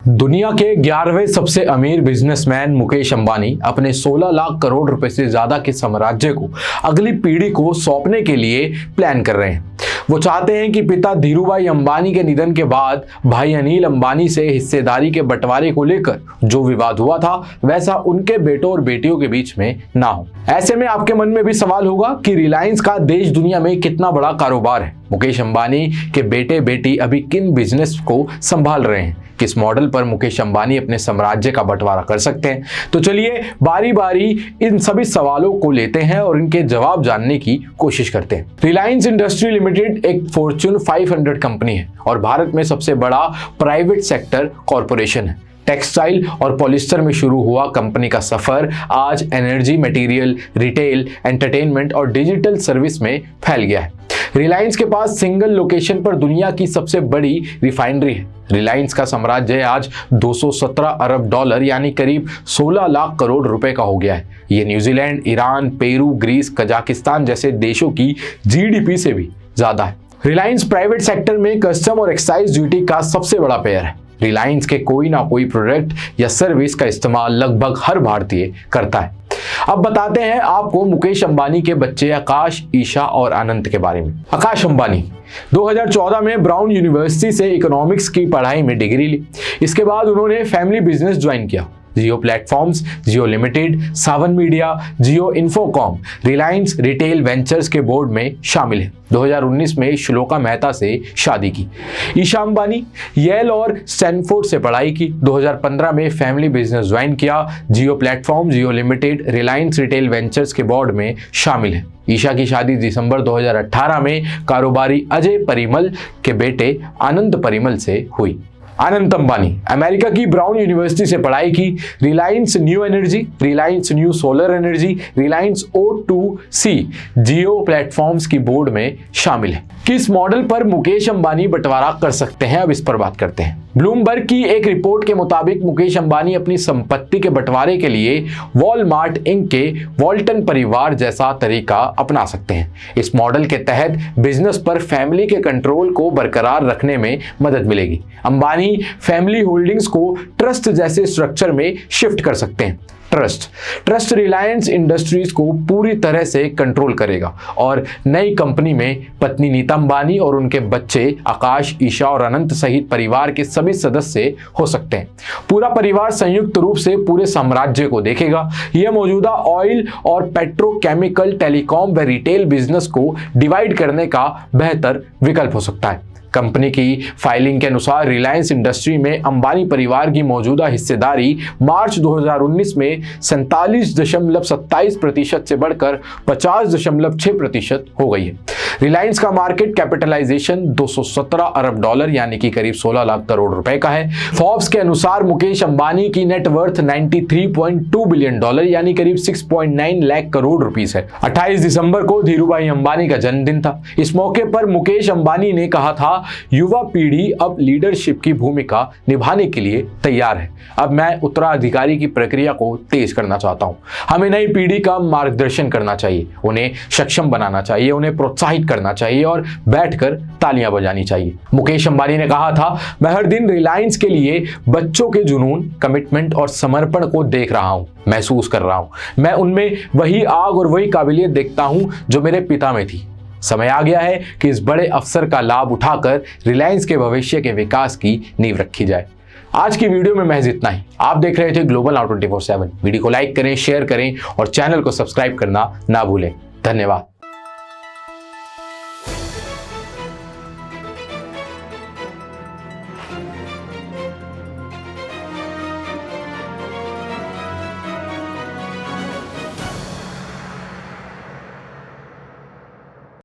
दुनिया के 11वें सबसे अमीर बिजनेसमैन मुकेश अंबानी अपने 16 लाख करोड़ रुपए से ज्यादा के साम्राज्य को अगली पीढ़ी को सौंपने के लिए प्लान कर रहे हैं। वो चाहते हैं कि पिता धीरूभाई अंबानी के निधन के बाद भाई अनिल अंबानी से हिस्सेदारी के बंटवारे को लेकर जो विवाद हुआ था वैसा उनके बेटों और बेटियों के बीच में ना हो। ऐसे में आपके मन में भी सवाल होगा कि रिलायंस का देश दुनिया में कितना बड़ा कारोबार है। मुकेश अंबानी के बेटे बेटी अभी किन बिजनेस को संभाल रहे हैं, किस मॉडल पर मुकेश अंबानी अपने साम्राज्य का बंटवारा कर सकते हैं। तो चलिए बारी बारी इन सभी सवालों को लेते हैं और इनके जवाब जानने की कोशिश करते हैं। रिलायंस इंडस्ट्री लिमिटेड एक फॉर्च्यून 500 कंपनी है और भारत में सबसे बड़ा प्राइवेट सेक्टर कॉरपोरेशन है। टेक्सटाइल और पॉलिस्टर में शुरू हुआ कंपनी का सफर आज एनर्जी, मटेरियल, रिटेल, एंटरटेनमेंट और डिजिटल सर्विस में फैल गया है। रिलायंस के पास सिंगल लोकेशन पर दुनिया की सबसे बड़ी रिफाइनरी है। रिलायंस का साम्राज्य आज 217 अरब डॉलर यानी करीब 16 लाख करोड़ रुपए का हो गया है। ये New Zealand, Iran, Peru, Greece, Kazakhstan जैसे देशों की जीडीपी से भी ज्यादा है। रिलायंस प्राइवेट सेक्टर में कस्टम और एक्साइज ड्यूटी का सबसे बड़ा प्लेयर है। रिलायंस के कोई ना कोई प्रोडक्ट या सर्विस का इस्तेमाल लगभग हर भारतीय करता है। अब बताते हैं आपको मुकेश अंबानी के बच्चे आकाश, ईशा और अनंत के बारे में। आकाश अंबानी 2014 में ब्राउन यूनिवर्सिटी से इकोनॉमिक्स की पढ़ाई में डिग्री ली। इसके बाद उन्होंने फैमिली बिजनेस ज्वाइन किया। जियो प्लेटफॉर्म्स, जियो लिमिटेड, सावन मीडिया, जियो इन्फोकॉम, रिलायंस रिटेल वेंचर्स के बोर्ड में शामिल है। 2019 में श्लोका मेहता से शादी की। ईशा अंबानी येल और स्टैनफोर्ड से पढ़ाई की। 2015 में फैमिली बिजनेस ज्वाइन किया। जियो प्लेटफॉर्म, जियो लिमिटेड, रिलायंस रिटेल वेंचर्स के बोर्ड में शामिल है। ईशा की शादी दिसंबर 2018 में कारोबारी अजय परिमल के बेटे आनंद परिमल से हुई। अनंत अंबानी अमेरिका की ब्राउन यूनिवर्सिटी से पढ़ाई की। Reliance new energy, Reliance new solar energy, Reliance O2C जियो प्लेटफॉर्म्स की बोर्ड में शामिल है। किस मॉडल पर मुकेश अंबानी बंटवारा कर सकते हैं, अब इस पर बात करते हैं। ब्लूमबर्ग की एक रिपोर्ट के मुताबिक मुकेश अंबानी अपनी संपत्ति के बंटवारे के लिए वॉलमार्ट इंक के वॉल्टन परिवार जैसा तरीका अपना सकते हैं। इस मॉडल के तहत बिजनेस पर फैमिली के कंट्रोल को बरकरार रखने में मदद मिलेगी। अंबानी फैमिली होल्डिंग्स को ट्रस्ट जैसे स्ट्रक्चर में शिफ्ट कर सकते हैं। ट्रस्ट रिलायंस इंडस्ट्रीज को पूरी तरह से कंट्रोल करेगा और नई कंपनी में पत्नी नीता अंबानी और उनके बच्चे आकाश, ईशा और अनंत सहित परिवार के सभी सदस्य हो सकते हैं। पूरा परिवार संयुक्त रूप से पूरे साम्राज्य को देखेगा। यह मौजूदा ऑयल और पेट्रोकेमिकल, टेलीकॉम व रिटेल बिजनेस को डिवाइड करने का बेहतर विकल्प हो सकता है। कंपनी की फाइलिंग के अनुसार रिलायंस इंडस्ट्री में अंबानी परिवार की मौजूदा हिस्सेदारी मार्च 2019 में 47.27% से बढ़कर 50.6% हो गई है। रिलायंस का मार्केट कैपिटलाइजेशन 217 अरब डॉलर यानी कि करीब 16 लाख करोड़ रुपए का है। फोर्ब्स के अनुसार मुकेश अंबानी की नेट वर्थ 93.2 बिलियन डॉलर यानी करीब 6.9 लाख करोड़ रुपीस है। 28 दिसंबर को धीरूभाई अंबानी का जन्मदिन था। इस मौके पर मुकेश अंबानी ने कहा था, युवा पीढ़ी अब लीडरशिप की भूमिका निभाने के लिए तैयार है। अब मैं उत्तराधिकारी की प्रक्रिया को तेज करना चाहता हूं। हमें नई पीढ़ी का मार्गदर्शन करना चाहिए, उन्हें सक्षम बनाना चाहिए, उन्हें प्रोत्साहित करना चाहिए और बैठकर तालियां बजानी चाहिए। मुकेश अंबानी ने कहा था, मैं हर दिन रिलायंस के लिए बच्चों के जुनून, कमिटमेंट और समर्पण को देख रहा हूं, महसूस कर रहा हूं। मैं उनमें वही आग और वही काबिलियत देखता हूं जो मेरे पिता में थी। समय आ गया है कि इस बड़े अवसर का लाभ उठाकर रिलायंस के भविष्य के विकास की नींव रखी जाए। आज की वीडियो में महज इतना ही। आप देख रहे थे ग्लोबल नाउ 24/7। वीडियो को लाइक करें, शेयर करें और चैनल को सब्सक्राइब करना ना भूलें। धन्यवाद।